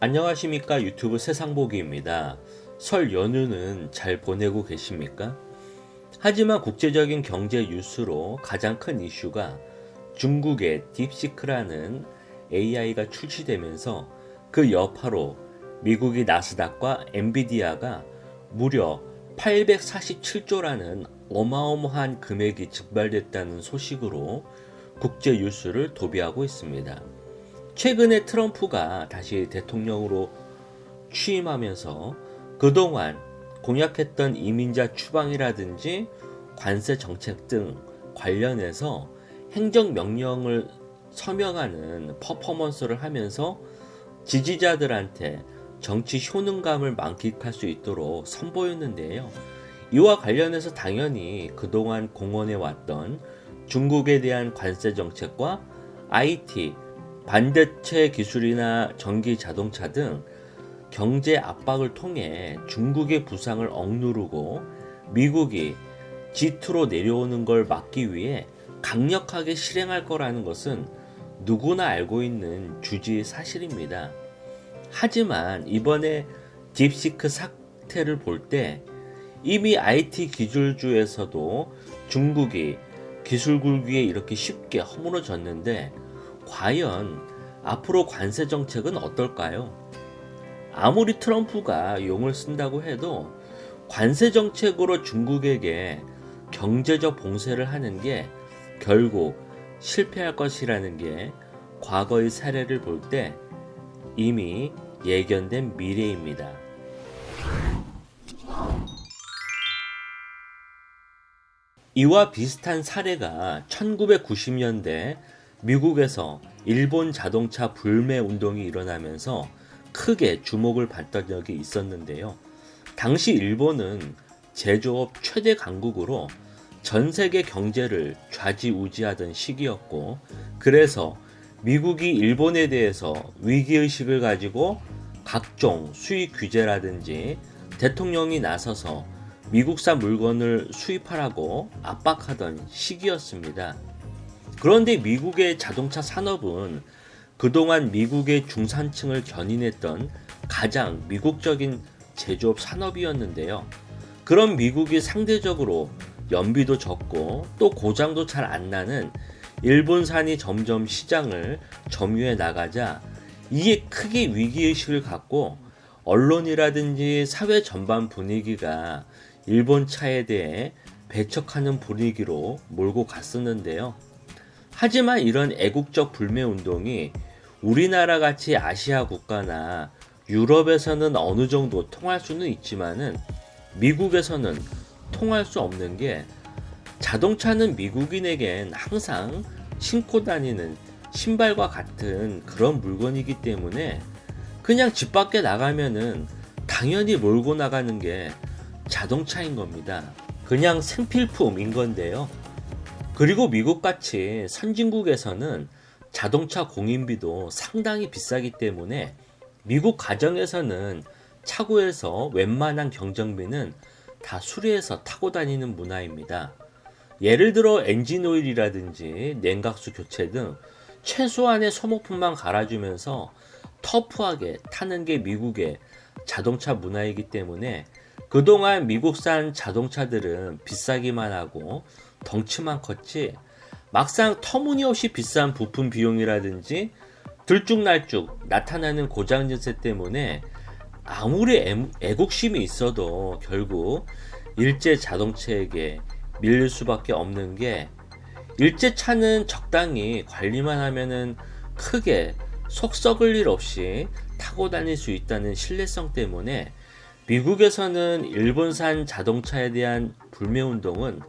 안녕하십니까. 유튜브 세상보기입니다. 설 연휴는 잘 보내고 계십니까? 하지만 국제적인 경제 뉴스로 가장 큰 이슈가 중국의 딥시크라는 AI가 출시되면서 그 여파로 미국의 나스닥과 엔비디아가 무려 847조라는 어마어마한 금액이 증발됐다는 소식으로 국제 뉴스를 도배하고 있습니다. 최근에 트럼프가 다시 대통령으로 취임하면서 그동안 공약했던 이민자 추방이라든지 관세 정책 등 관련해서 행정명령을 서명하는 퍼포먼스를 하면서 지지자들한테 정치 효능감을 만끽할 수 있도록 선보였는데요. 이와 관련해서 당연히 그동안 공언해왔던 중국에 대한 관세 정책과 IT, 반도체 기술이나 전기 자동차 등 경제 압박을 통해 중국의 부상을 억누르고 미국이 G2로 내려오는 걸 막기 위해 강력하게 실행할 거라는 것은 누구나 알고 있는 주지 사실입니다. 하지만 이번에 딥시크 사태를 볼 때 이미 IT 기술주에서도 중국이 기술 굴기에 이렇게 쉽게 허물어졌는데 과연 앞으로 관세 정책은 어떨까요? 아무리 트럼프가 용을 쓴다고 해도 관세 정책으로 중국에게 경제적 봉쇄를 하는 게 결국 실패할 것이라는 게 과거의 사례를 볼 때 이미 예견된 미래입니다. 이와 비슷한 사례가 1990년대 미국에서 일본 자동차 불매 운동이 일어나면서 크게 주목을 받던 적이 있었는데요. 당시 일본은 제조업 최대 강국으로 전 세계 경제를 좌지우지하던 시기였고, 그래서 미국이 일본에 대해서 위기의식을 가지고 각종 수입 규제라든지 대통령이 나서서 미국산 물건을 수입하라고 압박하던 시기였습니다. 그런데 미국의 자동차 산업은 그동안 미국의 중산층을 견인했던 가장 미국적인 제조업 산업이었는데요. 그런 미국이 상대적으로 연비도 적고 또 고장도 잘 안 나는 일본산이 점점 시장을 점유해 나가자 이에 크게 위기의식을 갖고 언론이라든지 사회 전반 분위기가 일본 차에 대해 배척하는 분위기로 몰고 갔었는데요. 하지만 이런 애국적 불매 운동이 우리나라 같이 아시아 국가나 유럽에서는 어느 정도 통할 수는 있지만은 미국에서는 통할 수 없는 게 자동차는 미국인에겐 항상 신고 다니는 신발과 같은 그런 물건이기 때문에 그냥 집 밖에 나가면은 당연히 몰고 나가는 게 자동차인 겁니다. 그냥 생필품인 건데요. 그리고 미국같이 선진국에서는 자동차 공인비도 상당히 비싸기 때문에 미국 가정에서는 차고에서 웬만한 경정비는 다 수리해서 타고 다니는 문화입니다. 예를 들어 엔진오일이라든지 냉각수 교체 등 최소한의 소모품만 갈아주면서 터프하게 타는 게 미국의 자동차 문화이기 때문에 그동안 미국산 자동차들은 비싸기만 하고 덩치만 컸지 막상 터무니없이 비싼 부품 비용이라든지 들쭉날쭉 나타나는 고장 증세 때문에 아무리 애국심이 있어도 결국 일제 자동차에게 밀릴 수밖에 없는 게 일제 차는 적당히 관리만 하면은 크게 속 썩을 일 없이 타고 다닐 수 있다는 신뢰성 때문에 미국에서는 일본산 자동차에 대한 불매 운동은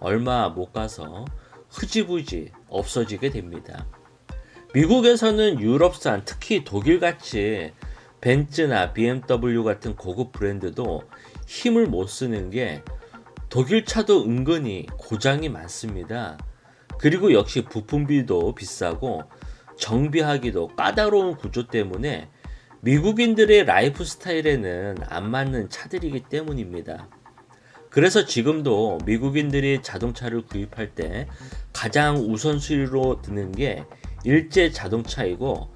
얼마 못 가서 흐지부지 없어지게 됩니다. 미국에서는 유럽산, 특히 독일같이 벤츠나 BMW 같은 고급 브랜드도 힘을 못 쓰는 게 독일 차도 은근히 고장이 많습니다. 그리고 역시 부품비도 비싸고 정비하기도 까다로운 구조 때문에 미국인들의 라이프 스타일에는 안 맞는 차들이기 때문입니다. 그래서 지금도 미국인들이 자동차를 구입할 때 가장 우선순위로 드는 게 일제 자동차이고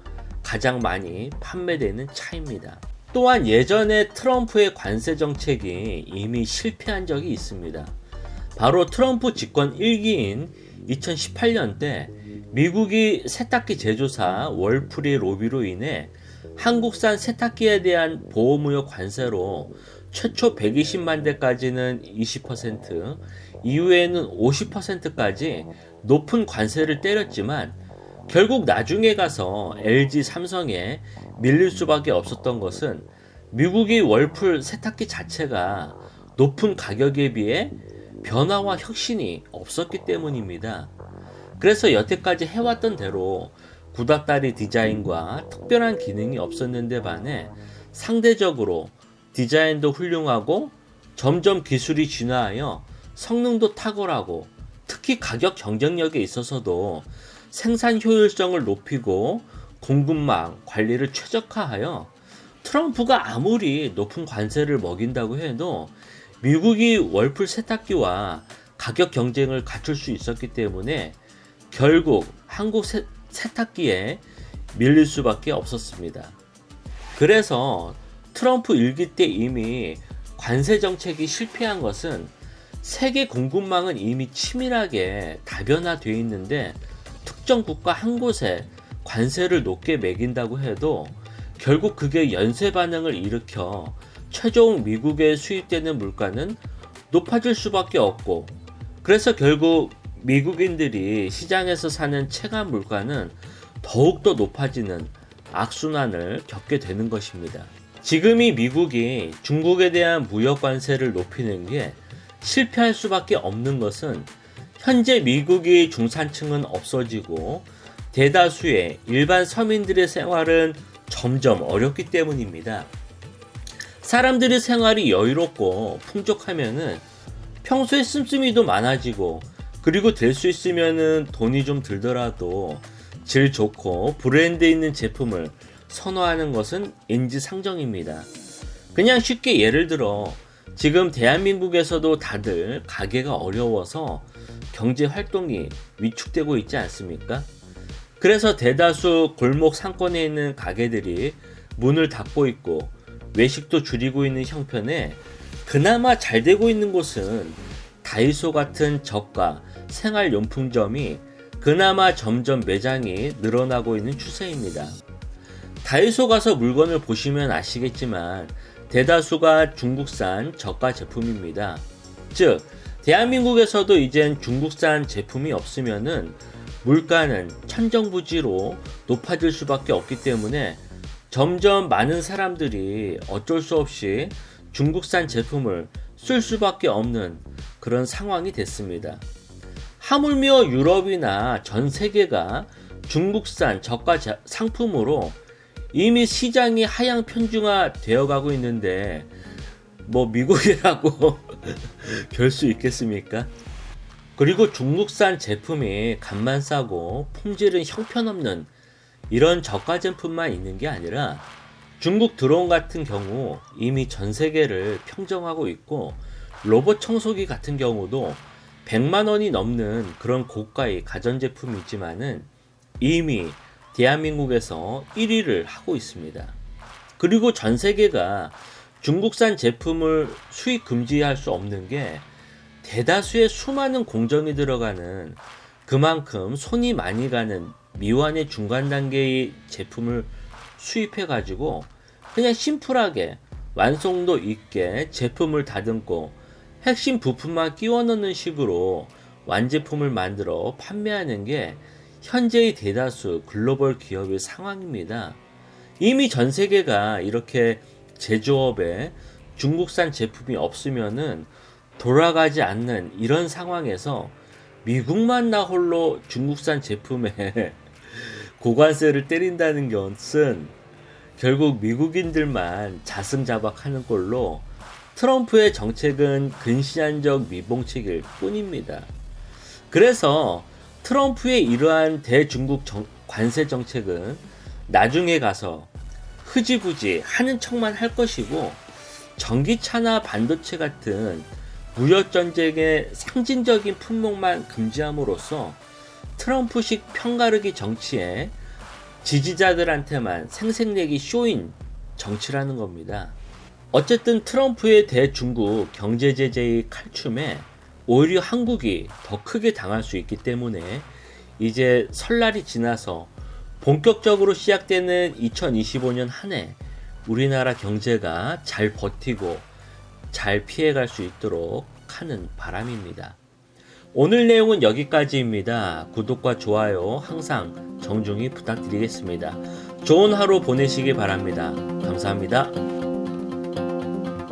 가장 많이 판매되는 차입니다. 또한 예전에 트럼프의 관세 정책이 이미 실패한 적이 있습니다. 바로 트럼프 집권 1기인 2018년 때 미국이 세탁기 제조사 월풀이 로비로 인해 한국산 세탁기에 대한 보호무역 관세로 최초 120만 대까지는 20%, 이후에는 50%까지 높은 관세를 때렸지만 결국 나중에 가서 LG, 삼성에 밀릴 수밖에 없었던 것은 미국이 월풀 세탁기 자체가 높은 가격에 비해 변화와 혁신이 없었기 때문입니다. 그래서 여태까지 해왔던 대로 구닥다리 디자인과 특별한 기능이 없었는데 반해 상대적으로 디자인도 훌륭하고 점점 기술이 진화하여 성능도 탁월하고 특히 가격 경쟁력에 있어서도 생산 효율성을 높이고 공급망 관리를 최적화하여 트럼프가 아무리 높은 관세를 먹인다고 해도 미국이 월풀 세탁기와 가격 경쟁을 갖출 수 있었기 때문에 결국 한국 세탁기에 밀릴 수밖에 없었습니다. 그래서 트럼프 1기 때 이미 관세 정책이 실패한 것은 세계 공급망은 이미 치밀하게 다변화되어 있는데 특정 국가 한 곳에 관세를 높게 매긴다고 해도 결국 그게 연쇄 반응을 일으켜 최종 미국에 수입되는 물가는 높아질 수밖에 없고, 그래서 결국 미국인들이 시장에서 사는 체감 물가는 더욱더 높아지는 악순환을 겪게 되는 것입니다. 지금이 미국이 중국에 대한 무역 관세를 높이는 게 실패할 수밖에 없는 것은 현재 미국의 중산층은 없어지고 대다수의 일반 서민들의 생활은 점점 어렵기 때문입니다. 사람들의 생활이 여유롭고 풍족하면은 평소에 씀씀이도 많아지고, 그리고 될 수 있으면은 돈이 좀 들더라도 질 좋고 브랜드 있는 제품을 선호하는 것은 인지상정입니다. 그냥 쉽게 예를 들어 지금 대한민국에서도 다들 가게가 어려워서 경제 활동이 위축되고 있지 않습니까? 그래서 대다수 골목 상권에 있는 가게들이 문을 닫고 있고 외식도 줄이고 있는 형편에 그나마 잘 되고 있는 곳은 다이소 같은 저가 생활용품점이 그나마 점점 매장이 늘어나고 있는 추세입니다. 다이소 가서 물건을 보시면 아시겠지만 대다수가 중국산 저가 제품입니다. 즉, 대한민국에서도 이젠 중국산 제품이 없으면은 물가는 천정부지로 높아질 수밖에 없기 때문에 점점 많은 사람들이 어쩔 수 없이 중국산 제품을 쓸 수밖에 없는 그런 상황이 됐습니다. 하물며 유럽이나 전 세계가 중국산 저가 상품으로 이미 시장이 하향 편중화 되어 가고 있는데 뭐 미국이라고 별 수 있겠습니까? 그리고 중국산 제품이 값만 싸고 품질은 형편없는 이런 저가 제품만 있는 게 아니라 중국 드론 같은 경우 이미 전 세계를 평정하고 있고, 로봇 청소기 같은 경우도 100만 원이 넘는 그런 고가의 가전제품이지만은 이미 대한민국에서 1위를 하고 있습니다. 그리고 전 세계가 중국산 제품을 수입 금지할 수 없는 게 대다수의 수많은 공정이 들어가는, 그만큼 손이 많이 가는 미완의 중간 단계의 제품을 수입해 가지고 그냥 심플하게 완성도 있게 제품을 다듬고 핵심 부품만 끼워 넣는 식으로 완제품을 만들어 판매하는 게 현재의 대다수 글로벌 기업의 상황입니다. 이미 전 세계가 이렇게 제조업에 중국산 제품이 없으면은 돌아가지 않는 이런 상황에서 미국만 나 홀로 중국산 제품에 고관세를 때린다는 것은 결국 미국인들만 자승자박하는 꼴로 트럼프의 정책은 근시안적 미봉책일 뿐입니다. 그래서 트럼프의 이러한 대중국 관세 정책은 나중에 가서 흐지부지 하는 척만 할 것이고, 전기차나 반도체 같은 무역전쟁의 상징적인 품목만 금지함으로써 트럼프식 편가르기 정치에 지지자들한테만 생색내기 쇼인 정치라는 겁니다. 어쨌든 트럼프의 대중국 경제 제재의 칼춤에 오히려 한국이 더 크게 당할 수 있기 때문에 이제 설날이 지나서 본격적으로 시작되는 2025년 한 해 우리나라 경제가 잘 버티고 잘 피해갈 수 있도록 하는 바람입니다. 오늘 내용은 여기까지입니다. 구독과 좋아요 항상 정중히 부탁드리겠습니다. 좋은 하루 보내시기 바랍니다. 감사합니다.